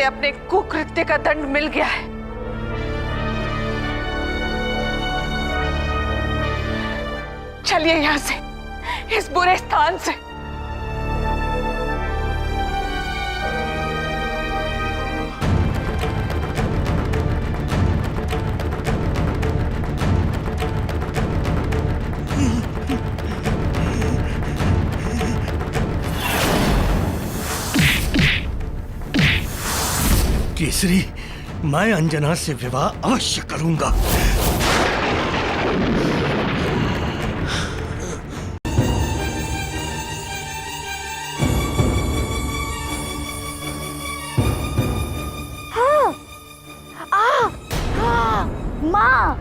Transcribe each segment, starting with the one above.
अपने कुकृत्य का दंड मिल गया है। चलिए यहां से, इस बुरे स्थान से। केसरी, मैं अंजना से विवाह अवश्य करूंगा। माँ,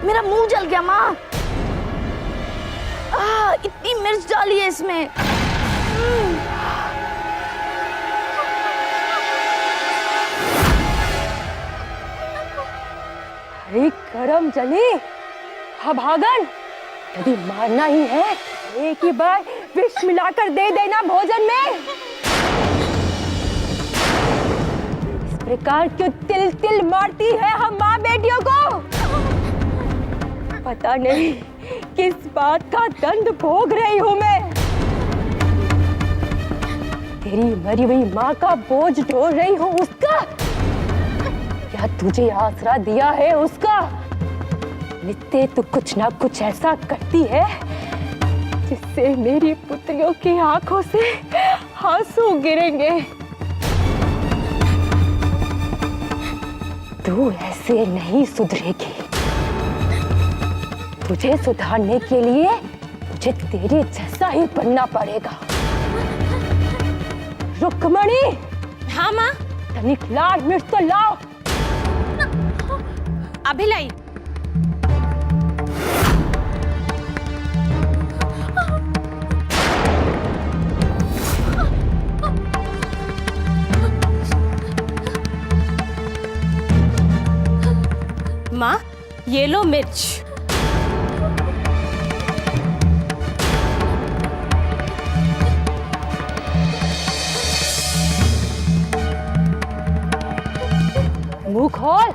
मेरा मुंह जल गया माँ। इतनी मिर्च डाली है इसमें। अरे करम जली, अभागन, यदि मारना ही है एक ही बार विष मिलाकर दे देना भोजन में। इस प्रकार क्यों तिल तिल मारती है हम माँ बेटियों को? पता नहीं किस बात का दंड भोग रही हूँ मैं। तेरी मरी हुई माँ का बोझ ढो रही हूँ उसका, या तुझे आसरा दिया है उसका? नित्य तू कुछ ना कुछ ऐसा करती है जिससे मेरी पुत्रियों की आंखों से आंसू गिरेंगे। तू ऐसे नहीं सुधरेगी। तुझे सुधारने के लिए मुझे तेरे जैसा ही बनना पड़ेगा। रुक्मणी। हाँ माँ। तनिक लाल मिर्च तो लाओ। अभी लाई। माँ, ये लो मिर्च। मुंह खोल,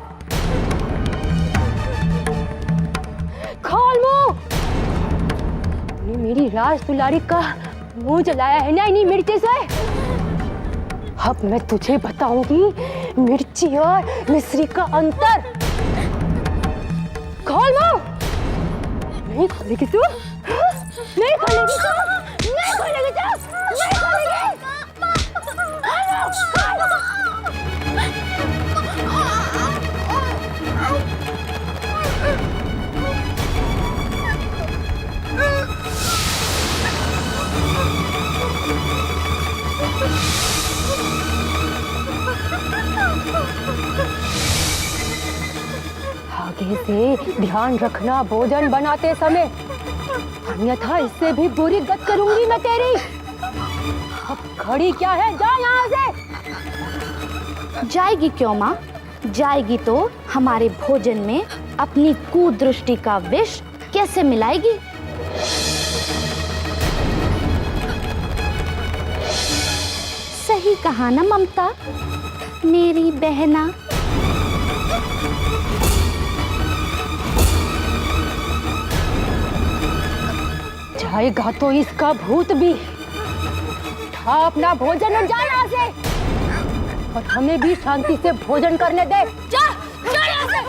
खोल मुंह। तूने मेरी राज दुलारी का मुंह जलाया है ना इन्हीं मिर्ची से। अब मैं तुझे बताऊंगी मिर्ची और मिश्री का अंतर। खोल मुंह। नहीं खोलेगी तू? नहीं खोलेगी तू? नहीं खोलेगी तू? नहीं खोलेगी? आगे से ध्यान रखना भोजन बनाते समय, अन्यथा इससे भी बुरी गत करूंगी मैं तेरी। अब खड़ी क्या है, जा यहाँ से। जाएगी क्यों माँ? जाएगी तो हमारे भोजन में अपनी कुदृष्टि का विष कैसे मिलाएगी? सही कहा ना ममता, मेरी बहना। जाएगा तो इसका भूत भी। उठा अपना भोजन और जा यहाँ से, और हमें भी शांति से भोजन करने दे। जा, जा यहाँ से।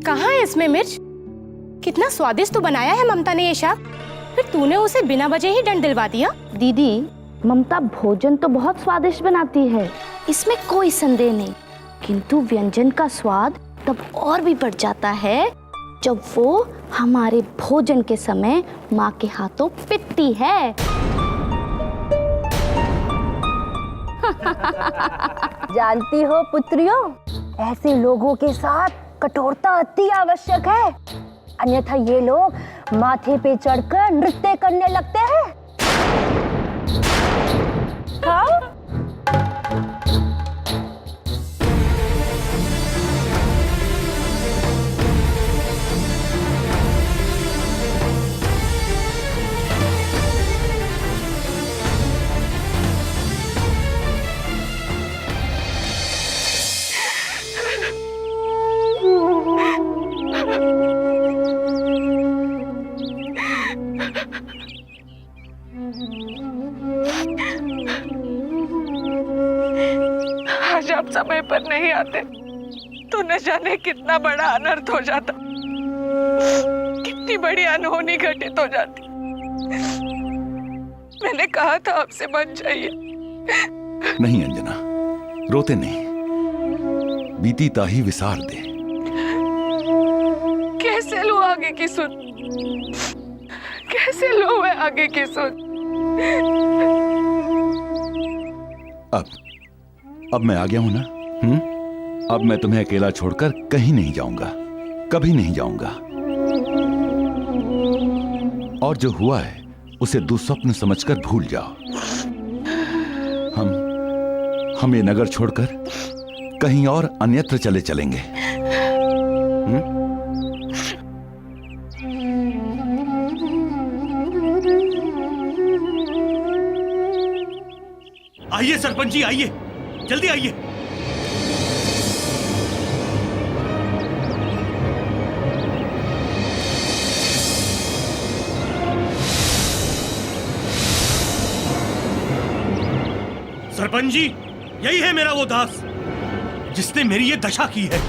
कहाँ है इसमें मिर्च? कितना स्वादिष्ट तो बनाया है ममता ने ये शाक, फिर तूने उसे बिना वजह ही दंड दिलवा दिया। दीदी, ममता भोजन तो बहुत स्वादिष्ट बनाती है, इसमें कोई संदेह नहीं, किंतु व्यंजन का स्वाद तब और भी बढ़ जाता है जब वो हमारे भोजन के समय माँ के हाथों पिटती है। जानती हो पुत्रियों, ऐसे लोगों के साथ कठोरता अति आवश्यक है, अन्यथा ये लोग माथे पे चढ़कर नृत्य करने लगते हैं। खाओ। आज आप समय पर नहीं आते तो न जाने कितना बड़ा अनर्थ हो जाता, कितनी बड़ी अनहोनी घटित हो जाती। मैंने कहा था आपसे मत जाइए। नहीं अंजना, रोते नहीं, बीती ताही विसार दे। कैसे लो आगे की सुन, कैसे लो मैं आगे की सुन। अब मैं आ गया हूं ना। अब मैं तुम्हें अकेला छोड़कर कहीं नहीं जाऊंगा, कभी नहीं जाऊंगा। और जो हुआ है उसे दुस्वप्न समझकर भूल जाओ। हम ये नगर छोड़कर कहीं और अन्यत्र चले चलेंगे। आइए सरपंच जी, आइए, जल्दी आइए। सरपंच जी, यही है मेरा वो दास जिसने मेरी ये दशा की है।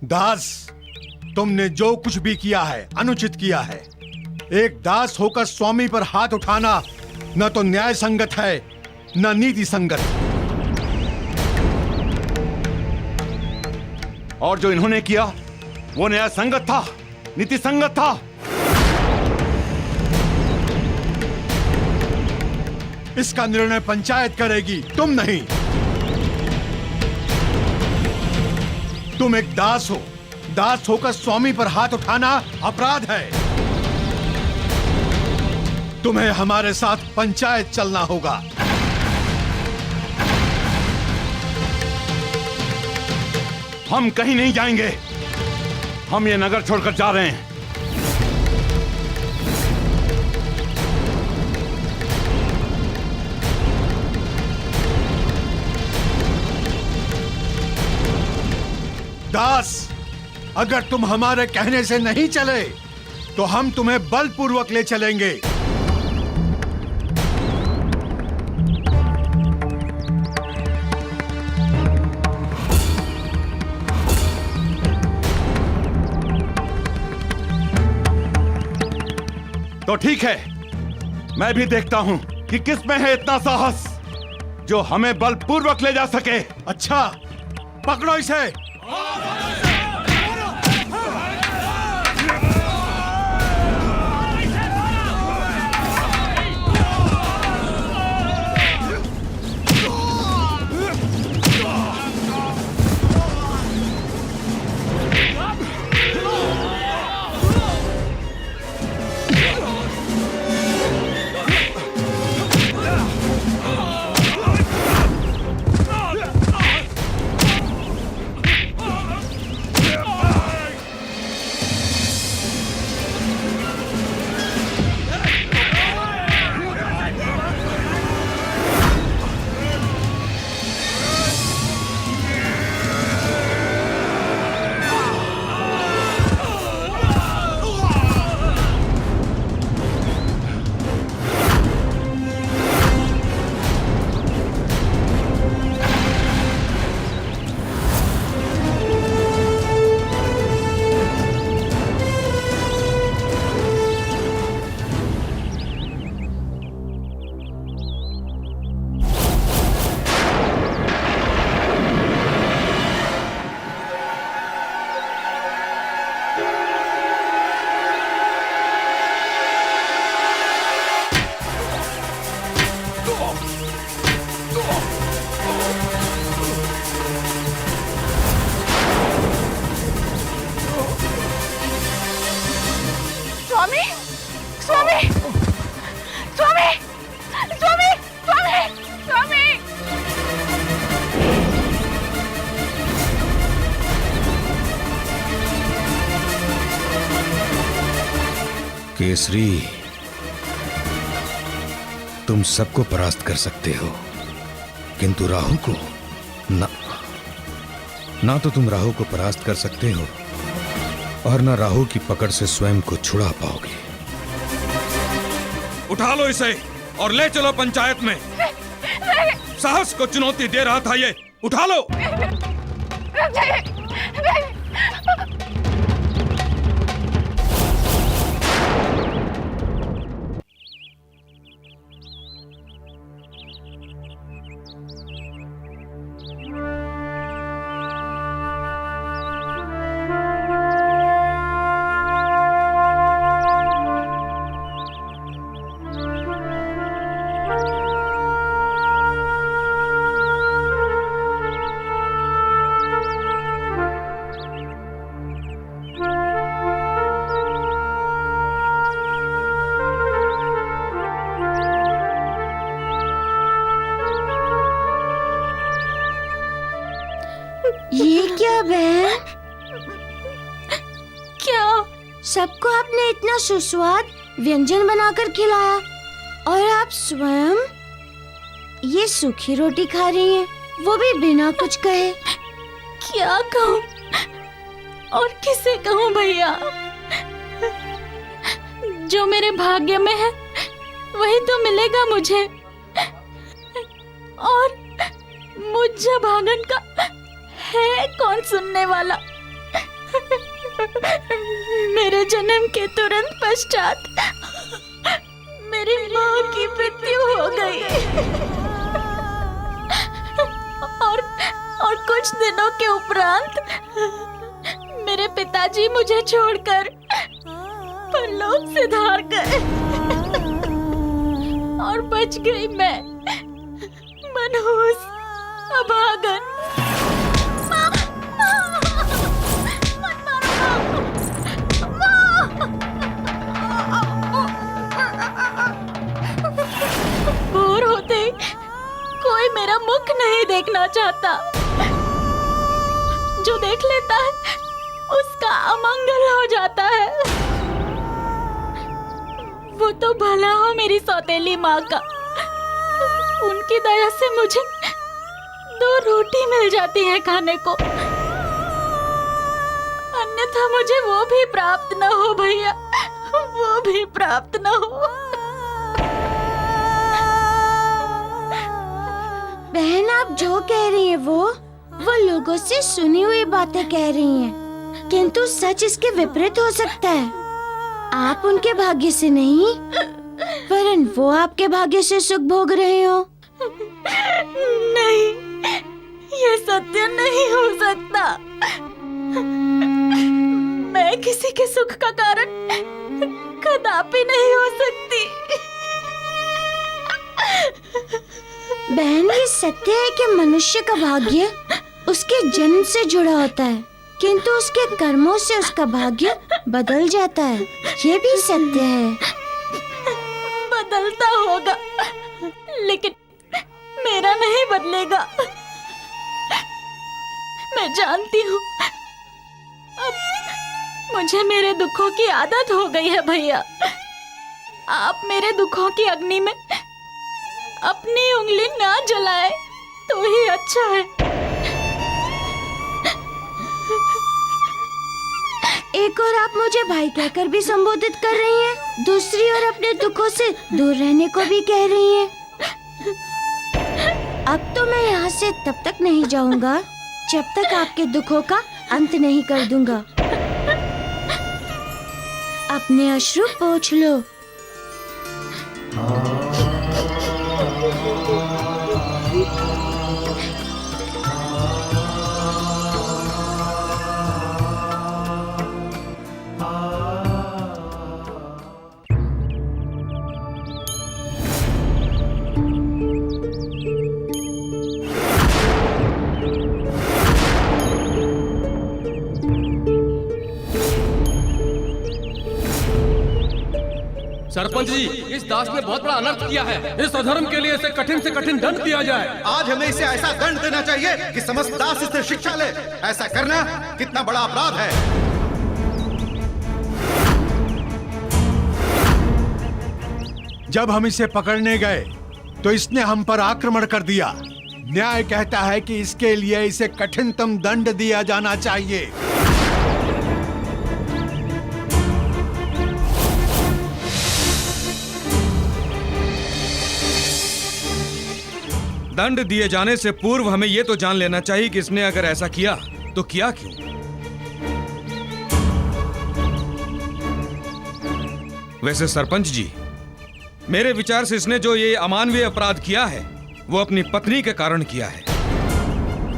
दास, तुमने जो कुछ भी किया है अनुचित किया है। एक दास होकर स्वामी पर हाथ उठाना न तो न्याय संगत है न नीति संगत। और जो इन्होंने किया वो न्याय संगत था, नीति संगत था। इसका निर्णय पंचायत करेगी, तुम नहीं। तुम एक दास हो, दास होकर स्वामी पर हाथ उठाना अपराध है। तुम्हें हमारे साथ पंचायत चलना होगा। हम कहीं नहीं जाएंगे, हम ये नगर छोड़कर जा रहे हैं। दास, अगर तुम हमारे कहने से नहीं चले तो हम तुम्हें बलपूर्वक ले चलेंगे। तो ठीक है, मैं भी देखता हूं कि किस में है इतना साहस जो हमें बलपूर्वक ले जा सके। अच्छा, पकड़ो इसे। स्वामी, स्वामी, स्वामी, स्वामी, स्वामी, स्वामी। केसरी, तुम सबको परास्त कर सकते हो, किंतु राहु को ना तो तुम राहु को परास्त कर सकते हो और न राहु की पकड़ से स्वयं को छुड़ा पाओगे। उठा लो इसे और ले चलो पंचायत में। साहस को चुनौती दे रहा था ये, उठा लो। ये क्या बहन? क्या सबको आपने इतना सुस्वाद व्यंजन बनाकर खिलाया और आप स्वयं ये सूखी रोटी खा रही हैं, वो भी बिना कुछ कहे? क्या कहूँ और किसे कहूँ भैया? जो मेरे भाग्य में है वही तो मिलेगा मुझे, और मुझे भागन का है कौन सुनने वाला? मेरे जन्म के तुरंत पश्चात मेरी माँ की मृत्यु हो गई और कुछ दिनों के उपरांत मेरे पिताजी मुझे छोड़कर परलोक सिधार गए और बच गई मैं, मनहूस, अभागन। भोर होते कोई मेरा मुख नहीं देखना चाहता, जो देख लेता है उसका अमंगल हो जाता है। वो तो भला हो मेरी सौतेली माँ का, उनकी दया से मुझे 2 रोटी मिल जाती है खाने को, अन्यथा मुझे वो भी प्राप्त न हो भैया, वो भी प्राप्त न हो। बहन, आप जो कह रही हैं वो लोगों से सुनी हुई बातें कह रही हैं, किंतु सच इसके विपरीत हो सकता है। आप उनके भाग्य से नहीं, वरन वो आपके भाग्य से सुख भोग रहे हो। नहीं, ये सत्य नहीं हो सकता। मैं किसी के सुख का कारण कदापि नहीं हो सकती। बहन, ये सत्य है कि मनुष्य का भाग्य उसके जन्म से जुड़ा होता है, किंतु उसके कर्मों से उसका भाग्य बदल जाता है। ये भी सत्य है। बदलता होगा, लेकिन मेरा नहीं बदलेगा। मैं जानती हूँ, अब मुझे मेरे दुखों की आदत हो गई है भैया। आप मेरे दुखों की अग्नि में अपनी उंगली ना जलाए तो ही अच्छा है। एक और आप मुझे भाई कहकर भी संबोधित कर रही हैं, दूसरी ओर अपने दुखों से दूर रहने को भी कह रही हैं। अब तो मैं यहाँ से तब तक नहीं जाऊंगा जब तक आपके दुखों का अंत नहीं कर दूंगा। अपने अश्रु पोंछ लो। सरपंच जी, इस दास ने बहुत बड़ा अनर्थ किया है। इस अधर्म के लिए इसे कठिन से कठिन दंड दिया जाए। आज हमें इसे ऐसा दंड देना चाहिए कि समस्त दास इससे शिक्षा ले। ऐसा करना कितना बड़ा अपराध है। जब हम इसे पकड़ने गए तो इसने हम पर आक्रमण कर दिया। न्याय कहता है कि इसके लिए इसे कठिनतम दंड दिया जाना चाहिए। दंड दिए जाने से पूर्व हमें यह तो जान लेना चाहिए कि इसने अगर ऐसा किया तो किया क्यों। वैसे सरपंच जी, मेरे विचार से इसने जो ये अमानवीय अपराध किया है वो अपनी पत्नी के कारण किया है।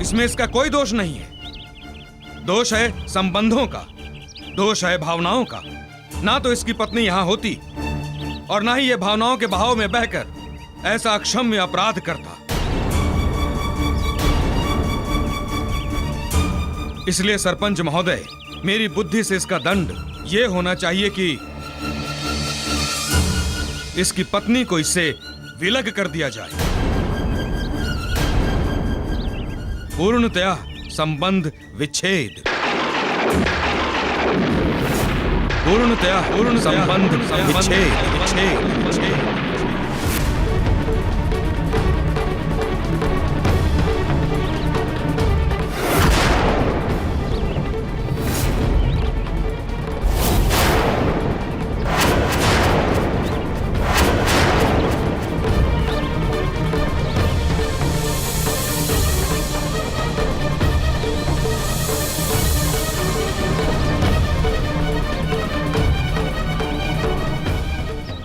इसमें इसका कोई दोष नहीं है। दोष है संबंधों का, दोष है भावनाओं का। ना तो इसकी पत्नी यहां होती और ना ही ये भावनाओं के बहाव में बहकर ऐसा अक्षम्य अपराध करता। इसलिए सरपंच महोदय, मेरी बुद्धि से इसका दंड यह होना चाहिए कि इसकी पत्नी को इससे विलग कर दिया जाए। पूर्णतया संबंध विच्छेद। पूर्णतया संबंध विच्छेद।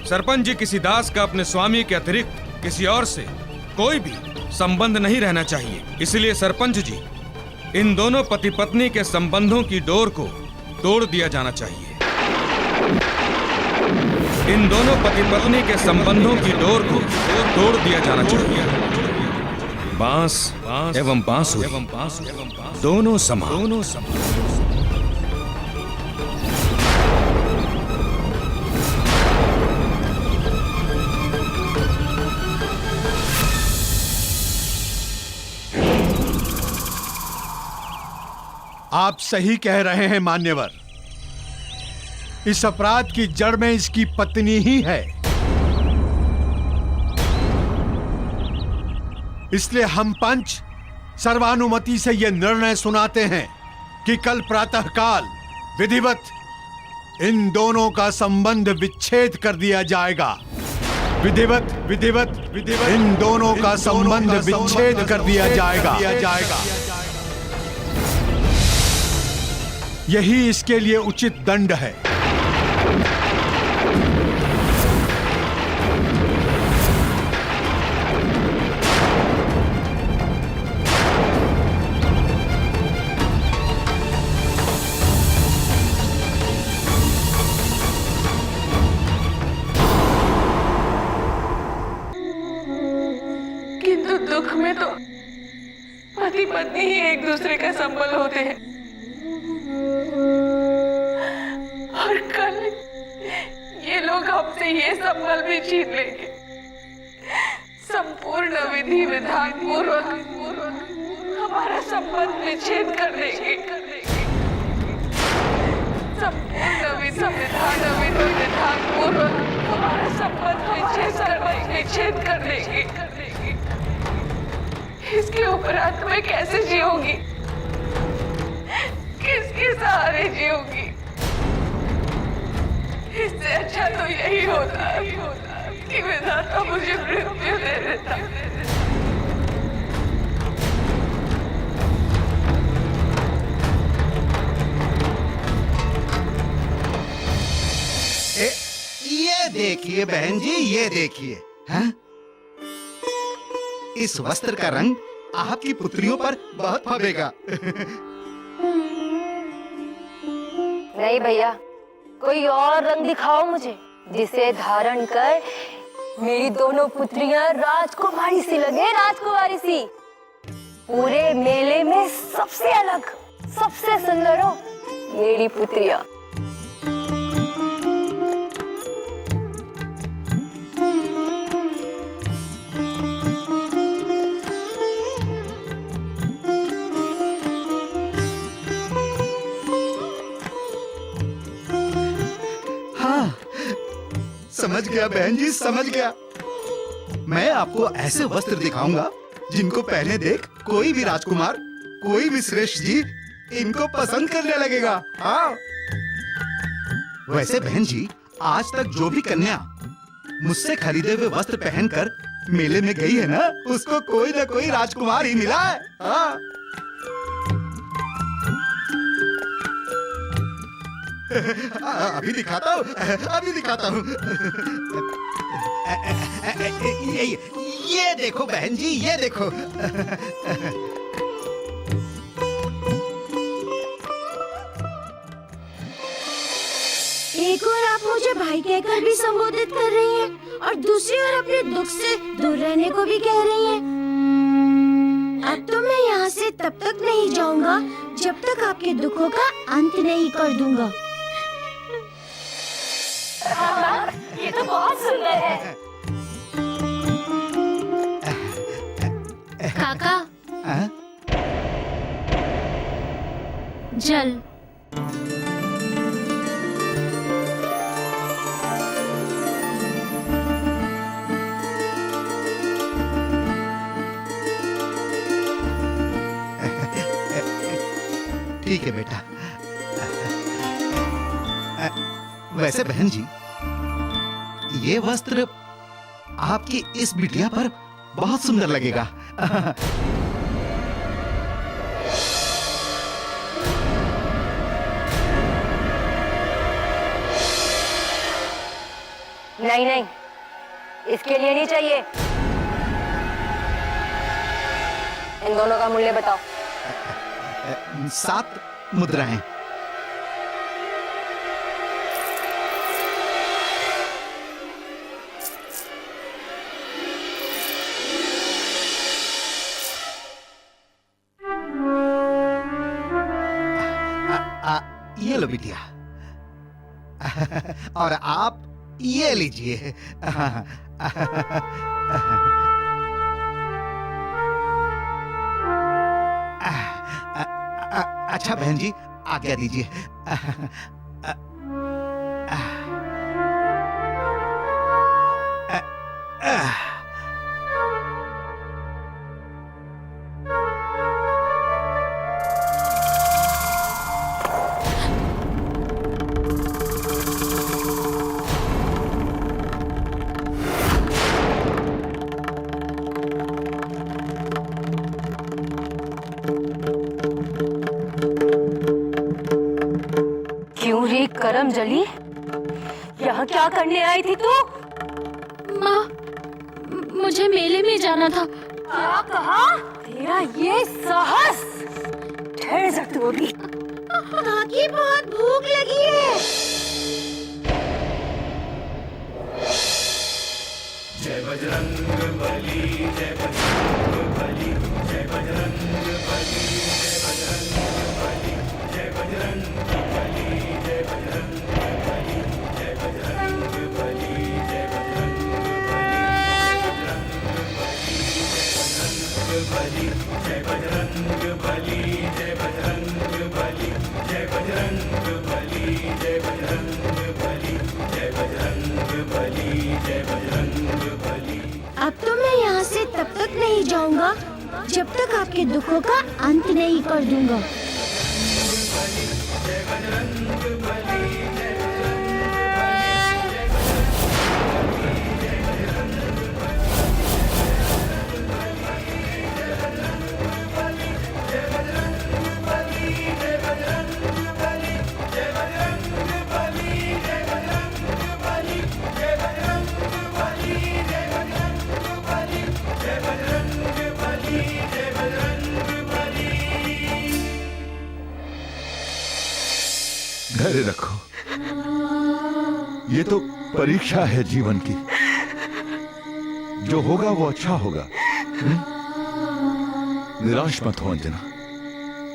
सरपंच जी, किसी दास का अपने स्वामी के अतिरिक्त किसी और से कोई भी संबंध नहीं रहना चाहिए। इसलिए सरपंच जी, इन दोनों पति पत्नी के संबंधों की डोर को तोड़ दिया जाना चाहिए। इन दोनों पति पत्नी के संबंधों की डोर को तोड़ दिया जाना चाहिए। बांस एवं बांसुरी दोनों समान। आप सही कह रहे हैं मान्यवर। इस अपराध की जड़ में इसकी पत्नी ही है। इसलिए हम पंच सर्वानुमति से यह निर्णय सुनाते हैं कि कल प्रातःकाल विधिवत इन दोनों का संबंध विच्छेद कर दिया जाएगा। विधिवत विधिवत विधिवत इन दोनों का संबंध विच्छेद कर दिया जाएगा। यही इसके लिए उचित दंड है। किंतु दुख में तो पति पत्नी ही एक दूसरे का संबल होते हैं। और कल ये लोग हमसे ये संबल भी छीन लेंगे। संपूर्ण विधि विधान पूर्वक हमारा संबंध विच्छेद कर देंगे। संपूर्ण विधि विधान पूर्वक हमारा संबंध विच्छेद कर देंगे। इसके उपरांत मैं कैसे जीऊंगी? किसके सहारे जीऊंगी? इससे अच्छा तो यही होता कि विधाता मुझे मृत्यु दे देता। ये देखिए बहन जी, ये देखिए, हैं? इस वस्त्र का रंग आपकी पुत्रियों पर बहुत फबेगा। नहीं भैया, कोई और रंग दिखाओ मुझे, जिसे धारण कर मेरी दोनों पुत्रियां राजकुमारी सी लगे, राजकुमारी सी। पूरे मेले में सबसे अलग, सबसे सुंदर हो मेरी पुत्रियां। समझ गया बहन जी, समझ गया। मैं आपको ऐसे वस्त्र दिखाऊंगा जिनको पहने देख कोई भी राजकुमार, कोई भी श्रेष्ठ जी इनको पसंद करने लगेगा। हाँ। वैसे बहन जी, आज तक जो भी कन्या मुझसे खरीदे हुए वस्त्र पहनकर मेले में गई है ना, उसको कोई ना कोई राजकुमार ही मिला है। हाँ। अभी दिखाता हूँ, अभी दिखाता हूँ। ये देखो बहन जी, ये देखो। एक और आप मुझे भाई कहकर भी संबोधित कर रही हैं और दूसरी ओर अपने दुख से दूर रहने को भी कह रही हैं। अब तो मैं यहाँ से तब तक नहीं जाऊंगा जब तक आपके दुखों का अंत नहीं कर दूंगा। ये तो बहुत सुंदर है। काका, जल। ठीक है बेटा। वैसे बहन जी, ये वस्त्र आपकी इस बिटिया पर बहुत सुंदर लगेगा। नहीं नहीं, इसके लिए नहीं चाहिए। इन दोनों का मूल्य बताओ। 7 मुद्राएं। ये लो बिटिया। और आप ये लीजिए। अच्छा बहन जी, आज्ञा दीजिए। करम जली, यहाँ क्या करने आई थी तू? माँ, मुझे मेले में जाना था। क्या कहा? तेरा ये साहस! ठहर जा तू अभी। काकी, बहुत भूख लगी है। जय बजरंग बली, जय बजरंग बली, जय बजरंग बली, जय बजरंग बली, जय बजरंग बली, जय बजरंग बली, जय बजरंग बली, जय बजरंग बली, जय बजरंग बली, जय बजरंग बली, जय बजरंग बली, जय बजरंग बली, जय बजरंग बली, जय बजरंग बली। अब तो मैं यहाँ से तब तक नहीं जाऊंगा जब तक आपके दुखों का अंत नहीं कर दूंगा। धैर्य रखो, ये तो परीक्षा है जीवन की। जो होगा वो अच्छा होगा। निराश मत हो अंजना।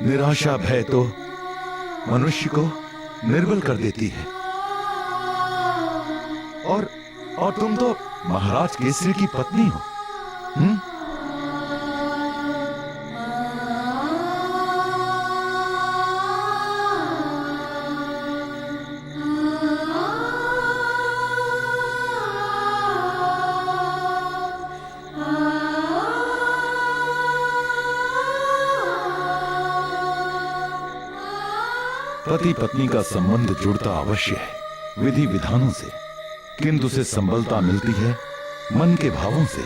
निराशा भय तो मनुष्य को निर्बल कर देती है। और तुम तो महाराज केसरी की पत्नी हो। पति पत्नी का संबंध जुड़ता अवश्य है विधि विधानों से, किंतु उसे संबलता मिलती है मन के भावों से।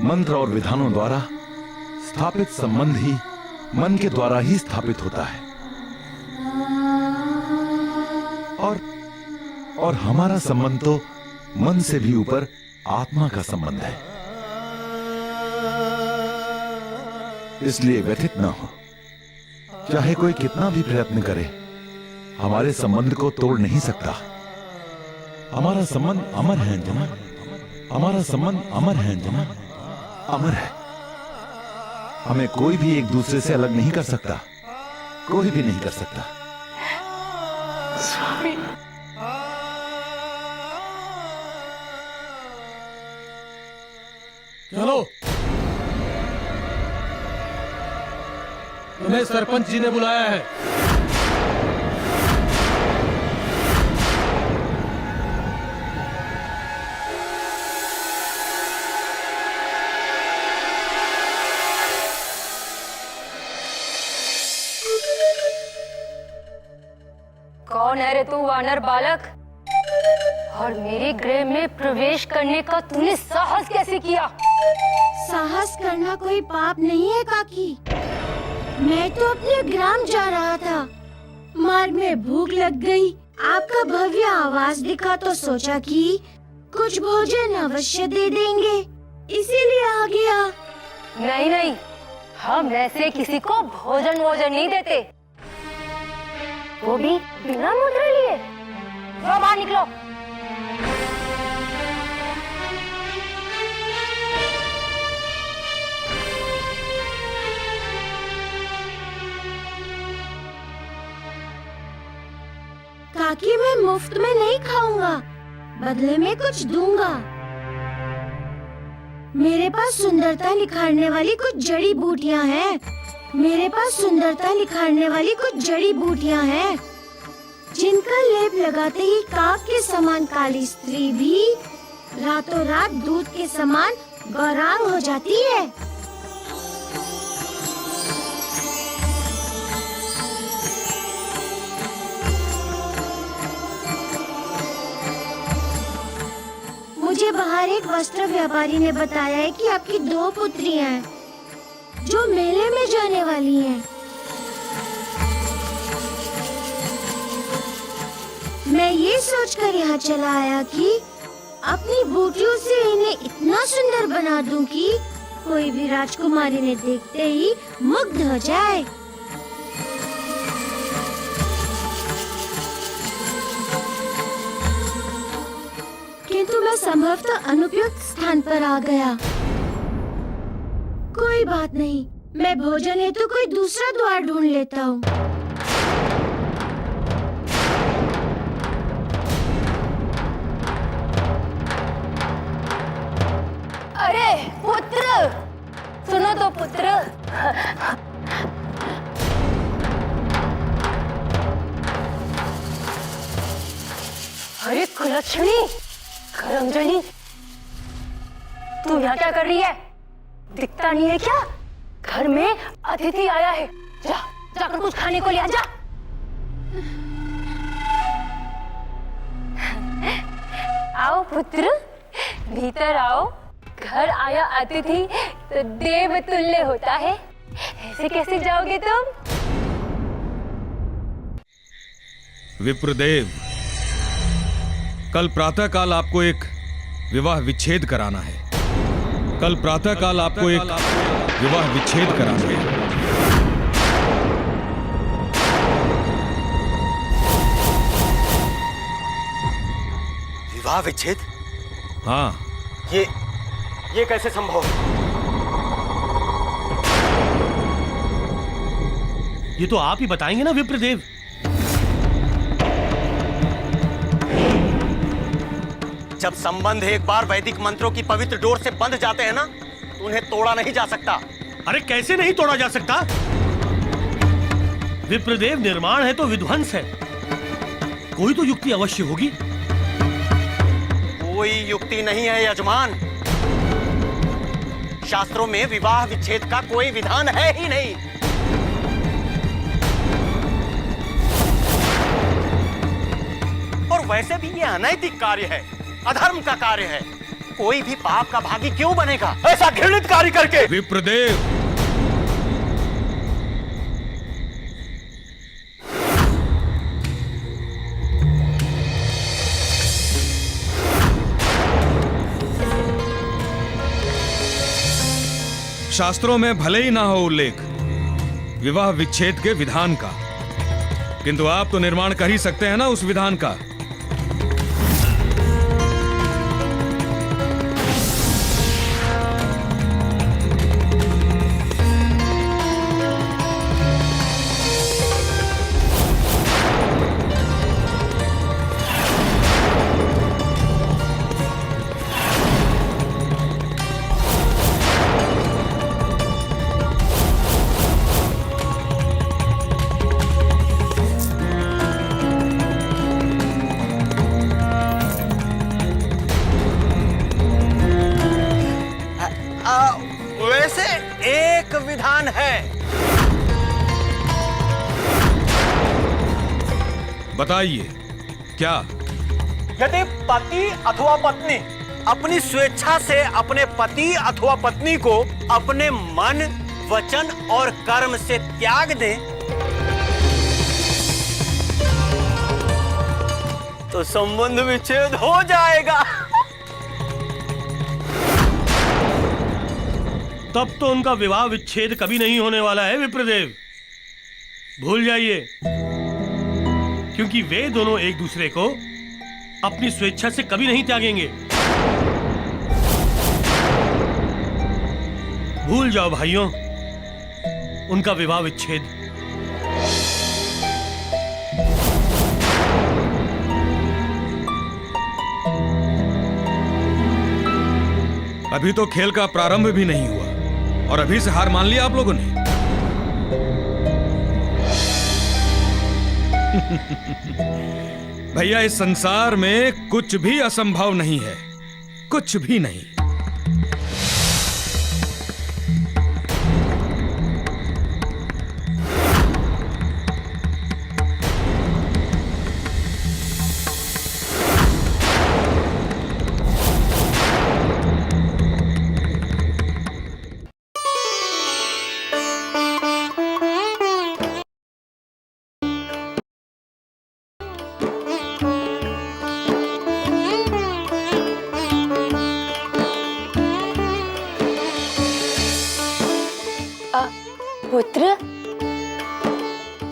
मंत्र और विधानों द्वारा स्थापित संबंध ही मन के द्वारा ही स्थापित होता है। और हमारा संबंध तो मन से भी ऊपर आत्मा का संबंध है। इसलिए व्यथित ना हो। चाहे कोई कितना भी प्रयत्न करे, हमारे संबंध को तोड़ नहीं सकता। हमारा संबंध अमर है अंजना, हमारा संबंध अमर है अंजना, अमर है। हमें कोई भी एक दूसरे से अलग नहीं कर सकता, कोई भी नहीं कर सकता। स्वामी, चलो, तुम्हें सरपंच जी ने बुलाया है। कौन है रे तू वानर बालक? और मेरे गृह में प्रवेश करने का तूने साहस कैसे किया? साहस करना कोई पाप नहीं है काकी। मैं तो अपने ग्राम जा रहा था, मार्ग में भूख लग गई। आपका भव्य आवाज दिखा तो सोचा कि कुछ भोजन अवश्य दे देंगे, इसीलिए आ गया। नहीं नहीं, हम ऐसे किसी को भोजन नहीं देते, वो भी बिना मुद्रा लिए। बाहर निकलो। काकी, मैं मुफ्त में नहीं खाऊंगा, बदले में कुछ दूंगा। मेरे पास सुंदरता निखारने वाली कुछ जड़ी बूटियां हैं। मेरे पास सुंदरता निखारने वाली कुछ जड़ी बूटियां हैं, जिनका लेप लगाते ही काक के समान काली स्त्री भी रातों रात दूध के समान गौरांग हो जाती है। मुझे बाहर एक वस्त्र व्यापारी ने बताया है कि आपकी 2 पुत्रियां हैं, जो मेले में जाने वाली हैं। मैं ये सोचकर यहाँ चला आया कि अपनी बूटियों से इन्हें इतना सुंदर बना दूं कि कोई भी राजकुमारी इन्हें देखते ही मुग्ध हो जाए। किंतु मैं संभवतः अनुपयुक्त स्थान पर आ गया। कोई बात नहीं, मैं भोजन हेतु कोई दूसरा द्वार ढूंढ लेता हूँ। अरे पुत्र, सुनो तो पुत्र। अरे कुलक्षणी, करमजनी, तू यहाँ क्या कर रही है? दिखता नहीं है क्या? घर में अतिथि आया है, जाकर कुछ खाने को ले आ जा। आओ पुत्र, भीतर आओ। घर आया अतिथि तो देव तुल्य होता है, ऐसे कैसे जाओगे तुम? विप्रदेव, कल प्रातःकाल आपको एक विवाह विच्छेद कराना है। कल प्रातःकाल आपको एक विवाह विच्छेद कराना है। विवाह विच्छेद? हाँ। ये कैसे संभव? ये तो आप ही बताएंगे ना विप्रदेव। जब संबंध एक बार वैदिक मंत्रों की पवित्र डोर से बंध जाते हैं ना, तो उन्हें तोड़ा नहीं जा सकता। अरे कैसे नहीं तोड़ा जा सकता? विप्रदेव, निर्माण है तो विध्वंस है। कोई तो युक्ति अवश्य होगी। कोई युक्ति नहीं है यजमान। शास्त्रों में विवाह विच्छेद का कोई विधान है ही नहीं। और वैसे भी ये अनैतिक कार्य है, अधर्म का कार्य है। कोई भी पाप का भागी क्यों बनेगा ऐसा घृणित कार्य करके? विप्रदेव, शास्त्रों में भले ही ना हो उल्लेख विवाह विच्छेद के विधान का, किंतु आप तो निर्माण कर ही सकते हैं ना उस विधान का। वैसे एक विधान है। बताइए क्या? यदि पति अथवा पत्नी अपनी स्वेच्छा से अपने पति अथवा पत्नी को अपने मन, वचन और कर्म से त्याग दे तो संबंध विच्छेद हो जाएगा। तब तो उनका विवाह विच्छेद कभी नहीं होने वाला है विप्रदेव, भूल जाइए, क्योंकि वे दोनों एक दूसरे को अपनी स्वेच्छा से कभी नहीं त्यागेंगे। भूल जाओ भाइयों उनका विवाह विच्छेद। अभी तो खेल का प्रारंभ भी नहीं हुआ और अभी से हार मान लिया आप लोगों ने। भैया इस संसार में कुछ भी असंभव नहीं है, कुछ भी नहीं। पुत्र,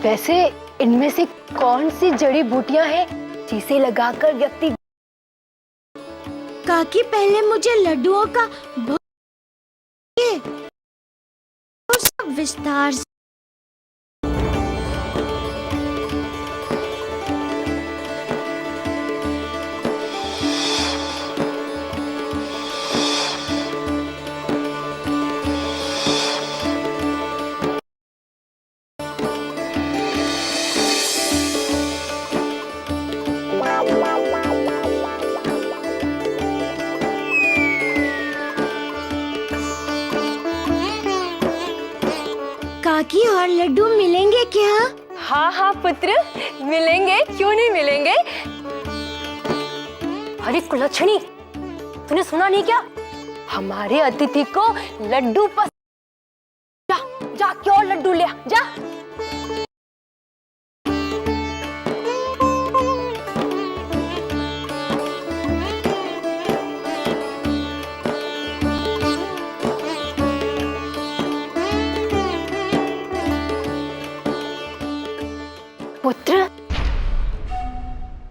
वैसे इनमें से कौन सी जड़ी बूटियां हैं जिसे लगाकर व्यक्ति। काकी पहले मुझे लड्डुओं का सब विस्तार से। काकी और लड्डू मिलेंगे क्या? हाँ हाँ पुत्र, मिलेंगे, क्यों नहीं मिलेंगे। अरे कुलच्छणी, तूने सुना नहीं क्या? हमारे अतिथि को लड्डू पसंद। जा जा क्यों लड्डू ले जा। पुत्र,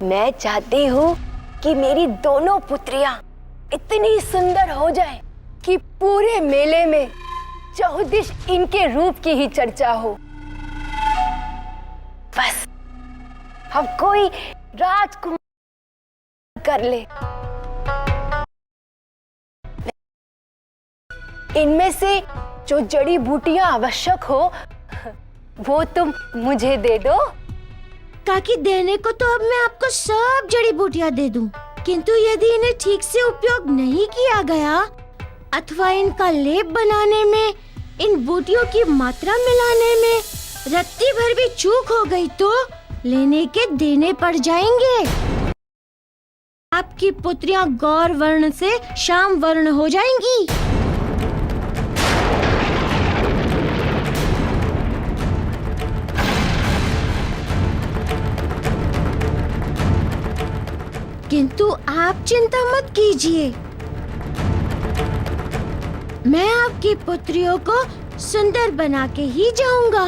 मैं चाहती हूँ कि मेरी दोनों पुत्रियां इतनी सुंदर हो जाएं कि पूरे मेले में चहुदिश इनके रूप की ही चर्चा हो। बस हम कोई राजकुमार कर ले। इनमें से जो जड़ी बूटियां आवश्यक हो वो तुम मुझे दे दो। काकी देने को तो अब मैं आपको सब जड़ी बूटियां दे दूं, किंतु यदि इन्हें ठीक से उपयोग नहीं किया गया अथवा इनका लेप बनाने में, इन बूटियों की मात्रा मिलाने में रत्ती भर भी चूक हो गई तो लेने के देने पड़ जाएंगे। आपकी पुत्रियां गौर वर्ण से श्याम वर्ण हो जाएंगी। किंतु आप चिंता मत कीजिए, मैं आपकी पुत्रियों को सुंदर बना के ही जाऊंगा।